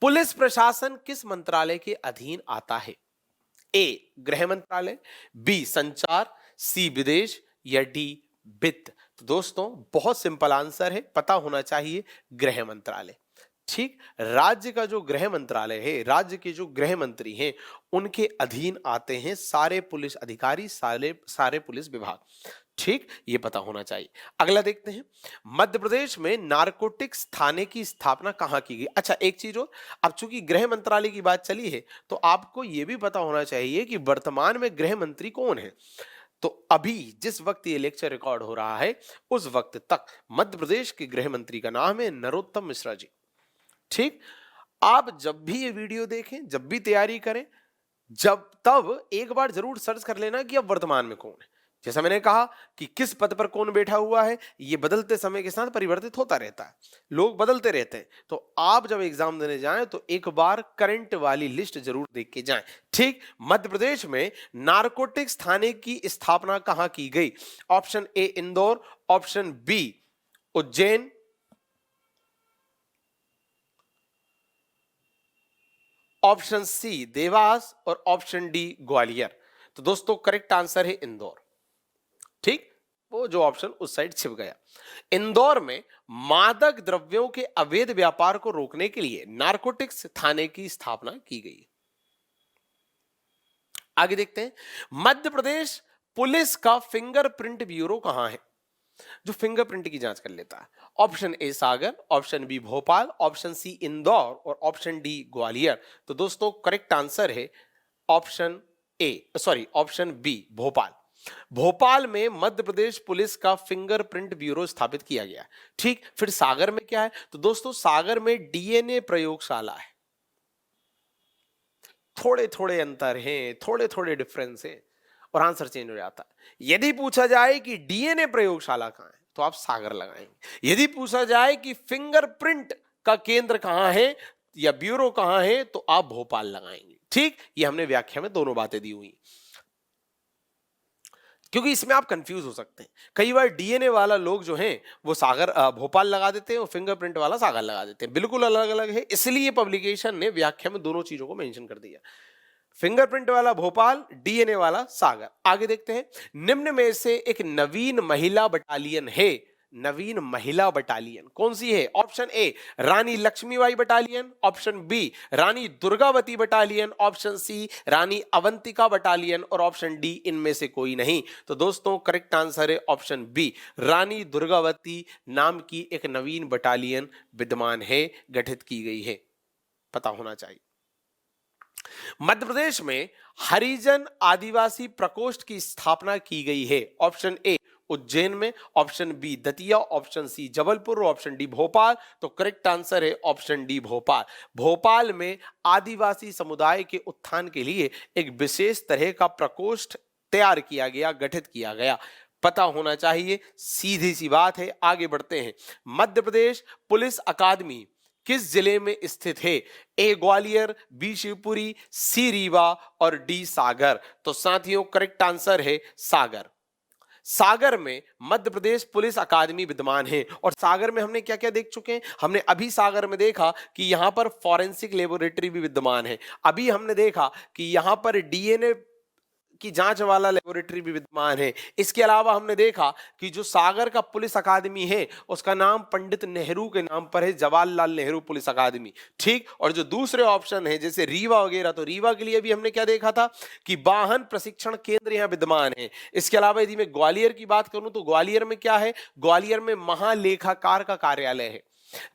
पुलिस प्रशासन किस मंत्रालय के अधीन आता है? ए गृह मंत्रालय, बी संचार, सी विदेश या डी वित्त? तो दोस्तों बहुत सिंपल आंसर है, पता होना चाहिए गृह मंत्रालय। ठीक, राज्य का जो गृह मंत्रालय है, राज्य के जो गृह मंत्री हैं उनके अधीन आते हैं सारे पुलिस अधिकारी, सारे पुलिस विभाग। ठीक, ये पता होना चाहिए। अगला देखते हैं, मध्य प्रदेश में नारकोटिक्स थाने की स्थापना कहां की गई? अच्छा एक चीज और, अब चूंकि गृह मंत्रालय की बात चली है तो आपको यह भी पता होना चाहिए कि वर्तमान में गृह मंत्री कौन है। तो अभी जिस वक्त ये लेक्चर रिकॉर्ड हो रहा है उस वक्त तक मध्य प्रदेश के गृह मंत्री का नाम है नरोत्तम मिश्रा जी। ठीक, आप जब भी ये वीडियो देखें, जब भी तैयारी करें, तब एक बार जरूर सर्च कर लेना कि अब वर्तमान में कौन है। जैसा मैंने कहा कि किस पद पर कौन बैठा हुआ है ये बदलते समय के साथ परिवर्तित होता रहता है, लोग बदलते रहते हैं। तो आप जब एग्जाम देने जाएं तो एक बार करंट वाली लिस्ट जरूर देख के जाएं। ठीक, मध्य प्रदेश में नारकोटिक्स थाने की स्थापना कहां की गई? Option A Indore, option B Ujjain, option C Dewas और ऑप्शन डी ग्वालियर। तो दोस्तों करेक्ट आंसर है इंदौर। ठीक, वो जो ऑप्शन उस साइड छिप गया। इंदौर में मादक द्रव्यों के अवैध व्यापार को रोकने के लिए नारकोटिक्स थाने की स्थापना की गई। आगे देखते हैं, मध्य प्रदेश पुलिस का फिंगरप्रिंट ब्यूरो कहां है, जो फिंगरप्रिंट की जांच कर लेता है? Option A Sagar, option B Bhopal, option C Indore और ऑप्शन डी ग्वालियर। तो दोस्तों करेक्ट आंसर है option option B Bhopal. Bhopal में मध्य प्रदेश पुलिस का फिंगरप्रिंट ब्यूरो स्थापित किया गया। ठीक, फिर सागर में क्या है? तो दोस्तों सागर में डीएनए प्रयोगशाला है। थोड़े थोड़े अंतर हैं, थोड़े थोड़े डिफरेंस है और आंसर चेंज हो जाता है। यदि पूछा जाए कि डीएनए प्रयोगशाला कहां है तो आप सागर लगाएंगे। यदि पूछा जाए कि फिंगरप्रिंट का केंद्र कहां है या ब्यूरो कहां है तो आप भोपाल लगाएंगे। ठीक, ये हमने व्याख्या में दोनों बातें दी हुई, क्योंकि इसमें आप कंफ्यूज हो सकते हैं। कई बार डीएनए वाला लोग जो हैं वो सागर भोपाल लगा देते हैं और फिंगरप्रिंट वाला सागर लगा देते हैं, बिल्कुल अलग अलग है। इसलिए पब्लिकेशन ने व्याख्या में दोनों चीजों को मेंशन कर दिया, फिंगरप्रिंट वाला भोपाल, डीएनए वाला सागर। आगे देखते हैं, निम्न में से एक नवीन महिला बटालियन है। नवीन महिला बटालियन कौन सी है? Option A Rani Laxmibai battalion, option B Rani Durgavati battalion, option C Rani Avantika battalion और ऑप्शन डी इनमें से कोई नहीं। तो दोस्तों करेक्ट आंसर है ऑप्शन बी, रानी दुर्गावती नाम की एक नवीन बटालियन विद्यमान है, गठित की गई है, पता होना चाहिए। मध्य प्रदेश में हरिजन आदिवासी प्रकोष्ठ की स्थापना की गई है। ऑप्शन ए उज्जैन में, option B Datia, option C Jabalpur और ऑप्शन डी भोपाल। तो करेक्ट आंसर है ऑप्शन डी भोपाल। भोपाल में आदिवासी समुदाय के उत्थान के लिए एक विशेष तरह का प्रकोष्ठ तैयार किया गया, गठित किया गया, पता होना चाहिए, सीधी सी बात है। आगे बढ़ते हैं, मध्य प्रदेश पुलिस अकादमी किस जिले में स्थित है? ए ग्वालियर, बी शिवपुरी, सी रीवा और डी सागर। तो साथियों करेक्ट आंसर है सागर। सागर में मध्य प्रदेश पुलिस अकादमी विद्यमान है। और सागर में हमने क्या क्या देख चुके हैं? हमने अभी सागर में देखा कि यहां पर फॉरेंसिक लेबोरेटरी भी विद्यमान है। अभी हमने देखा कि यहां पर डीएनए की जांच वाला लेबोरेटरी भी विद्यमान है। इसके अलावा हमने देखा कि जो सागर का पुलिस अकादमी है उसका नाम पंडित नेहरू के नाम पर है, जवाहरलाल नेहरू पुलिस अकादमी। ठीक, और जो दूसरे ऑप्शन है जैसे रीवा वगैरह, तो रीवा के लिए भी हमने क्या देखा था कि वाहन प्रशिक्षण केंद्र यहां विद्यमान है। इसके अलावा यदि मैं ग्वालियर की बात करूं तो ग्वालियर में क्या है? ग्वालियर में महालेखाकार का कार्यालय है।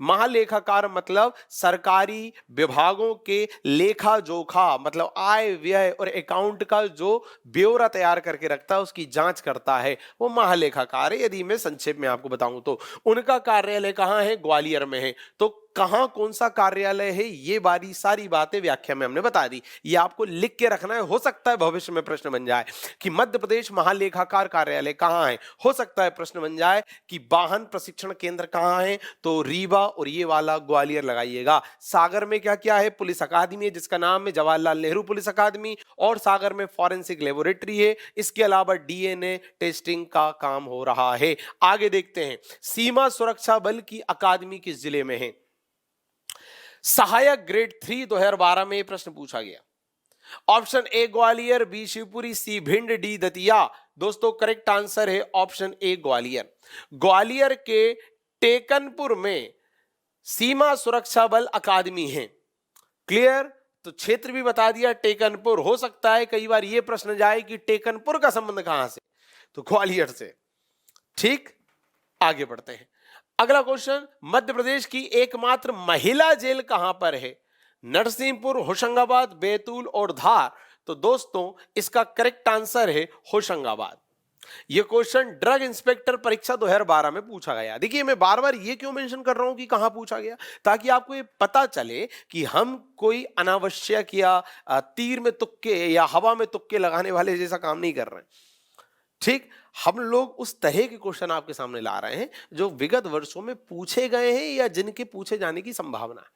महालेखाकार मतलब सरकारी विभागों के लेखा जोखा, मतलब आय व्यय और अकाउंट का जो ब्यौरा तैयार करके रखता है उसकी जांच करता है, वो महालेखाकार है। यदि मैं संक्षेप में आपको बताऊं तो उनका कार्यालय कहां है? ग्वालियर में है। तो कहां कौन सा कार्यालय है ये बारी सारी बातें व्याख्या में हमने बता दी, ये आपको लिख के रखना है। हो सकता है भविष्य में प्रश्न बन जाए कि मध्य प्रदेश महालेखाकार कार्यालय कहां है, हो सकता है प्रश्न बन जाए कि वाहन प्रशिक्षण केंद्र कहां है, तो रीवा और ये वाला ग्वालियर लगाइएगा। सागर में क्या क्या है? पुलिस अकादमी है जिसका नाम है जवाहरलाल नेहरू पुलिस अकादमी, और सागर में फॉरेंसिक लेबोरेटरी है। इसके अलावा डीएनए टेस्टिंग का काम हो रहा है। आगे देखते हैं, सीमा सुरक्षा बल की अकादमी किस जिले में है? सहायक ग्रेड 3 2012 में प्रश्न पूछा गया। Option A Gwalior, B Shivpuri, C Bhind, D Datia. दोस्तों करेक्ट आंसर है ऑप्शन ए ग्वालियर। ग्वालियर के टेकनपुर में सीमा सुरक्षा बल अकादमी है। क्लियर? तो क्षेत्र भी बता दिया टेकनपुर। हो सकता है कई बार यह प्रश्न जाए कि टेकनपुर का संबंध कहां से, तो ग्वालियर से। ठीक, आगे बढ़ते हैं। अगला क्वेश्चन, मध्य प्रदेश की एकमात्र महिला जेल कहां पर है? नरसिंहपुर, होशंगाबाद, बैतूल और धार। तो दोस्तों इसका करेक्ट आंसर है होशंगाबाद। यह क्वेश्चन ड्रग इंस्पेक्टर परीक्षा 2012 में पूछा गया। देखिए मैं बार बार ये क्यों मेंशन कर रहा हूं कि कहां पूछा गया, ताकि आपको ये पता चले कि हम कोई अनावश्यक या तीर में तुक्के या हवा में तुक्के लगाने वाले जैसा काम नहीं कर रहे हैं। ठीक, हम लोग उस तरह के क्वेश्चन आपके सामने ला रहे हैं जो विगत वर्षों में पूछे गए हैं या जिनके पूछे जाने की संभावना है,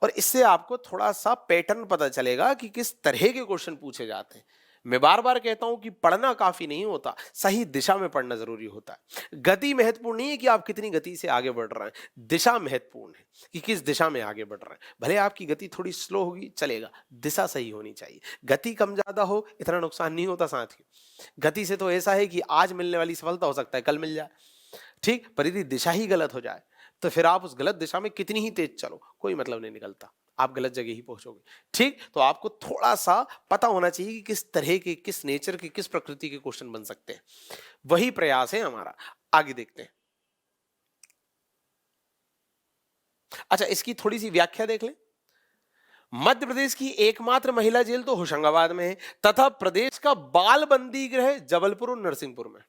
और इससे आपको थोड़ा सा पैटर्न पता चलेगा कि किस तरह के क्वेश्चन पूछे जाते हैं। मैं बार बार कहता हूं कि पढ़ना काफी नहीं होता, सही दिशा में पढ़ना जरूरी होता है। गति महत्वपूर्ण नहीं है कि आप कितनी गति से आगे बढ़ रहे हैं, दिशा महत्वपूर्ण है कि किस दिशा में आगे बढ़ रहे हैं। भले आपकी गति थोड़ी स्लो होगी, चलेगा, दिशा सही होनी चाहिए। गति कम ज्यादा हो इतना नुकसान नहीं होता साथियों। गति से तो ऐसा है कि आज मिलने वाली सफलता हो सकता है कल मिल जाए, ठीक, पर यदि दिशा ही गलत हो जाए तो फिर आप उस गलत दिशा में कितनी ही तेज चलो, कोई मतलब नहीं निकलता, आप गलत जगह ही पहुंचोगे। ठीक, तो आपको थोड़ा सा पता होना चाहिए कि किस तरह के, किस नेचर के, किस प्रकृति के क्वेश्चन बन सकते हैं। वही प्रयास है हमारा। आगे देखते हैं। अच्छा, इसकी थोड़ी सी व्याख्या देख लें। मध्य प्रदेश की एकमात्र महिला जेल तो होशंगाबाद में है, तथा प्रदेश का बाल बंदी गृह जबलपुर और नरसिंहपुर में।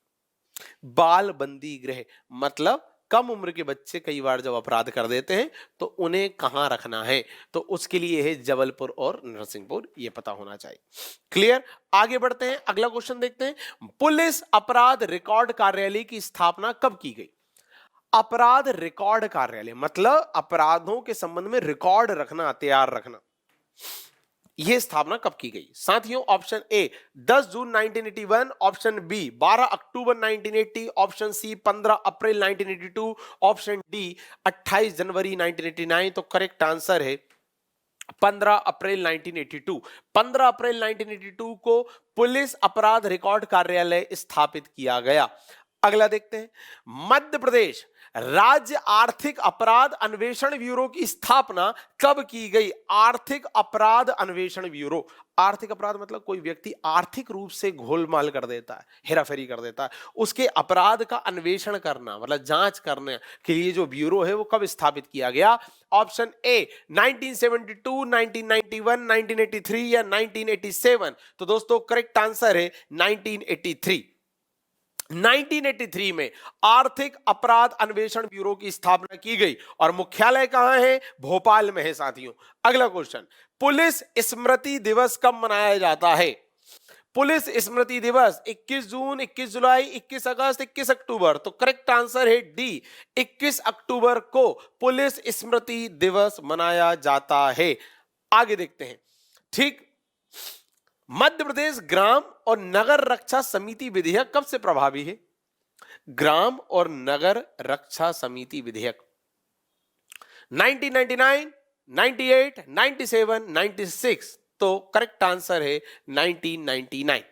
बाल बंदी गृह मतलब कम उम्र के बच्चे कई बार जब अपराध कर देते हैं तो उन्हें कहां रखना है, तो उसके लिए है जबलपुर और नरसिंहपुर, ये पता होना चाहिए। क्लियर, आगे बढ़ते हैं, अगला क्वेश्चन देखते हैं। पुलिस अपराध रिकॉर्ड कार्यालय की स्थापना कब की गई? अपराध रिकॉर्ड कार्यालय मतलब अपराधों के संबंध में रिकॉर्ड रखना, तैयार रखना, यह स्थापना कब की गई साथियों? Option A 10 June 1981, option B 12 October 1980, option C 15 April 1982, option D 28 जनवरी 1989। तो करेक्ट आंसर है 15 अप्रैल 1982। 15 अप्रैल 1982 को पुलिस अपराध रिकॉर्ड कार्यालय स्थापित किया गया। अगला देखते हैं। मध्य प्रदेश राज्य आर्थिक अपराध अन्वेषण ब्यूरो की स्थापना कब की गई? आर्थिक अपराध अन्वेषण ब्यूरो, आर्थिक अपराध मतलब कोई व्यक्ति आर्थिक रूप से घोलमाल कर देता है, हेराफेरी कर देता है, उसके अपराध का अन्वेषण करना मतलब जांच करने के लिए जो ब्यूरो है वो कब स्थापित किया गया? ऑप्शन ए 1972, 1991, 1983 या 1987। तो दोस्तों करेक्ट आंसर है 1983। 1983 में आर्थिक अपराध अन्वेषण ब्यूरो की स्थापना की गई और मुख्यालय कहां है? भोपाल में है साथियों। अगला क्वेश्चन, पुलिस स्मृति दिवस कब मनाया जाता है? पुलिस स्मृति दिवस 21 जून, 21 जुलाई, 21 अगस्त, 21 अक्टूबर। तो करेक्ट आंसर है डी 21 अक्टूबर को पुलिस स्मृति दिवस मनाया जाता है। आगे देखते हैं। ठीक, मध्य प्रदेश ग्राम और नगर रक्षा समिति विधेयक कब से प्रभावी है? ग्राम और नगर रक्षा समिति विधेयक 1999, 98, 97, 96। तो करेक्ट आंसर है 1999।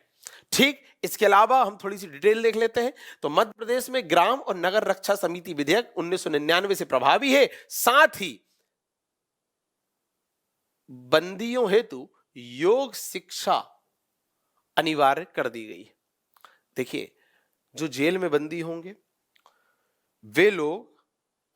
ठीक, इसके अलावा हम थोड़ी सी डिटेल देख लेते हैं। तो मध्य प्रदेश में ग्राम और नगर रक्षा समिति विधेयक 1999 से प्रभावी है। साथ ही बंदियों हेतु योग शिक्षा अनिवार्य कर दी गई। देखिए, जो जेल में बंदी होंगे वे लोग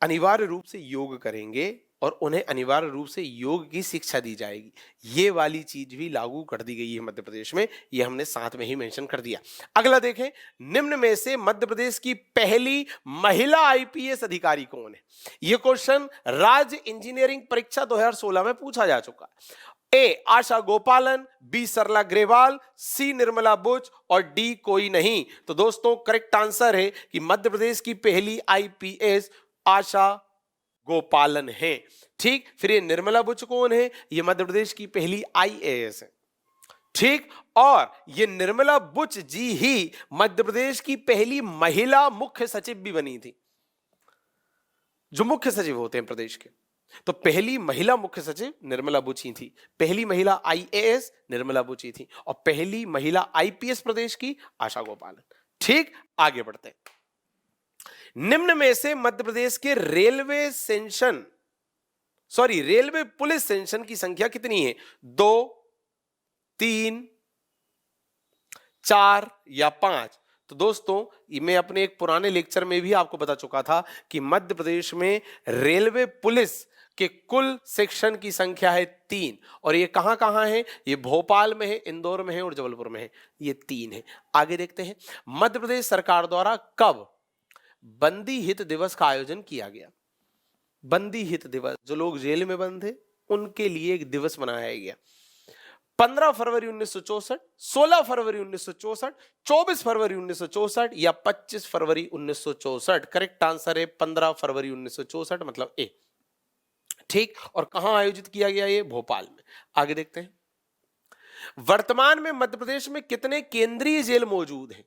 अनिवार्य रूप से योग करेंगे और उन्हें अनिवार्य रूप से योग की शिक्षा दी जाएगी। ये वाली चीज भी लागू कर दी गई है मध्य प्रदेश में, ये हमने साथ में ही मेंशन कर दिया। अगला देखें, निम्न में से मध्य प्रदेश की पहली महिला आईपीएस अधिकारी कौन है? यह क्वेश्चन राज्य इंजीनियरिंग परीक्षा 2016 में पूछा जा चुका है। ए आशा गोपालन, बी सरला ग्रेवाल, सी निर्मला बुच और डी कोई नहीं। तो दोस्तों करेक्ट आंसर है कि मध्य प्रदेश की पहली आईपीएस आशा गोपालन है। ठीक, फिर ये निर्मला बुच कौन है? ये मध्य प्रदेश की पहली आईएएस है। ठीक, और ये निर्मला बुच जी ही मध्य प्रदेश की पहली महिला मुख्य सचिव भी बनी थी। जो मुख्य सचिव होते हैं प्रदेश के, तो पहली महिला मुख्य सचिव निर्मला बुच ही थी, पहली महिला आईएएस निर्मला बुच ही थी, और पहली महिला आईपीएस प्रदेश की आशा गोपालन। ठीक, आगे बढ़ते हैं। निम्न में से मध्य प्रदेश के रेलवे पुलिस सेंशन की संख्या कितनी है? 2, 3, 4 या 5? तो दोस्तों मैं अपने एक पुराने लेक्चर में भी आपको बता चुका था कि मध्य प्रदेश में रेलवे पुलिस के कुल सेक्शन की संख्या है 3, और ये कहां कहां है? ये भोपाल में है, इंदौर में है और जबलपुर में है। ये 3 है। आगे देखते हैं, मध्य प्रदेश सरकार द्वारा कब बंदी हित दिवस का आयोजन किया गया? बंदी हित दिवस, जो लोग जेल में बंद थे उनके लिए एक दिवस मनाया गया। 15 फरवरी 1964, 16 फरवरी 1964, 24 फरवरी 1964 या 25 फरवरी 1964? करेक्ट आंसर है 15 फरवरी 1964, मतलब ए। ठीक, और कहां आयोजित किया गया? ये भोपाल में। आगे देखते हैं। वर्तमान में मध्य प्रदेश में कितने केंद्रीय जेल मौजूद हैं?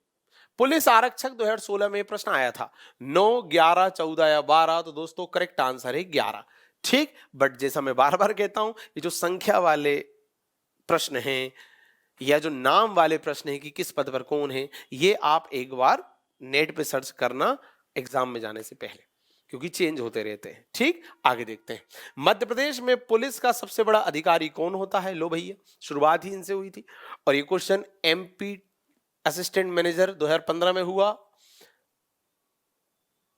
पुलिस आरक्षक 2016 में प्रश्न आया था, 9, 11, 14 या 12? तो दोस्तों करेक्ट आंसर है 11। ठीक, बट जैसा मैं बार बार कहता हूं, ये जो संख्या वाले प्रश्न हैं या जो नाम वाले प्रश्न हैं कि किस पद पर कौन है, ये आप एक बार नेट पे सर्च करना एग्जाम में जाने से पहले, क्योंकि चेंज होते रहते हैं। ठीक, आगे देखते हैं। मध्य प्रदेश में पुलिस का सबसे बड़ा अधिकारी कौन होता है? लो भैया, शुरुआत ही इनसे हुई थी और ये क्वेश्चन एमपी असिस्टेंट मैनेजर 2015 में हुआ।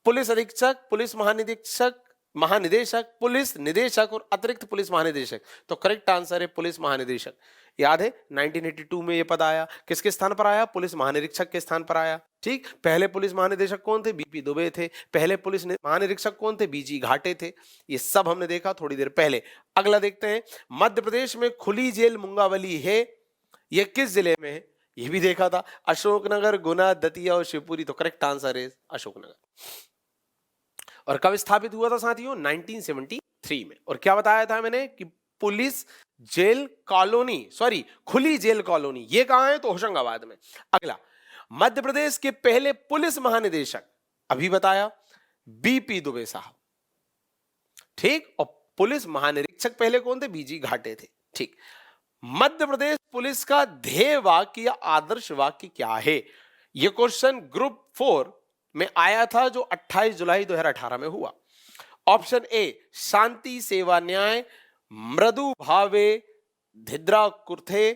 पुलिस अधीक्षक, पुलिस महानिरीक्षक, महानिदेशक, पुलिस निदेशक और अतिरिक्त पुलिस महानिदेशक। तो करेक्ट आंसर है पुलिस महानिदेशक। याद है 1982 में ये पद आया, किसके स्थान पर आया? पुलिस महानिरीक्षक के स्थान पर आया। ठीक, पहले पुलिस महानिदेशक कौन थे? बीपी दुबे थे। पहले पुलिस महानिरीक्षक कौन थे? बीजी घाटे थे। ये सब हमने देखा थोड़ी देर पहले। अगला देखते हैं, मध्य प्रदेश में खुली जेल मुंगावली है, ये किस जिले में है? ये भी देखा था, अशोकनगर, गुना, दतिया और शिवपुरी। तो करेक्ट आंसर है अशोकनगर। और कब स्थापित हुआ था साथियों? 1973 में। और क्या बताया था मैंने कि पुलिस जेल कॉलोनी, सॉरी खुली जेल कॉलोनी, ये कहां है? तो होशंगाबाद में। अगला, मध्य प्रदेश के पहले पुलिस महानिदेशक अभी बताया, बीपी दुबे साहब। ठीक, और पुलिस महानिरीक्षक पहले कौन थे? बीजी घाटे थे। ठीक, मध्य प्रदेश पुलिस का ध्येय वाक्य या आदर्श वाक्य क्या है? यह क्वेश्चन ग्रुप 4 में आया था, जो 28 जुलाई 2018 में हुआ। ऑप्शन ए शांति सेवा न्याय, मृदु भावे धिद्रा कुर्थे,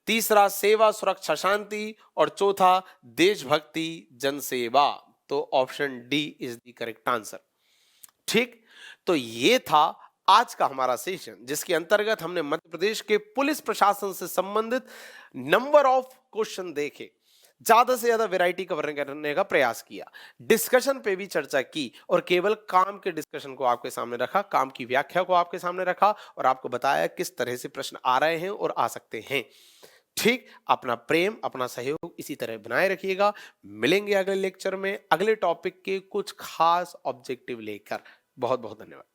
तीसरा सेवा सुरक्षा शांति और चौथा देशभक्ति जनसेवा। तो option D is the correct answer. ठीक, तो ये था आज का हमारा सेशन, जिसके अंतर्गत हमने मध्य प्रदेश के पुलिस प्रशासन से संबंधित नंबर ऑफ क्वेश्चन देखे, ज्यादा से ज्यादा वैरायटी कवर करने का प्रयास किया, डिस्कशन पे भी चर्चा की और केवल काम के डिस्कशन को आपके सामने रखा, काम की व्याख्या को आपके सामने रखा और आपको बताया किस तरह से प्रश्न आ रहे हैं और आ सकते हैं। ठीक, अपना प्रेम, अपना सहयोग इसी तरह बनाए रखिएगा। मिलेंगे अगले लेक्चर में अगले टॉपिक के कुछ खास ऑब्जेक्टिव लेकर। बहुत बहुत धन्यवाद।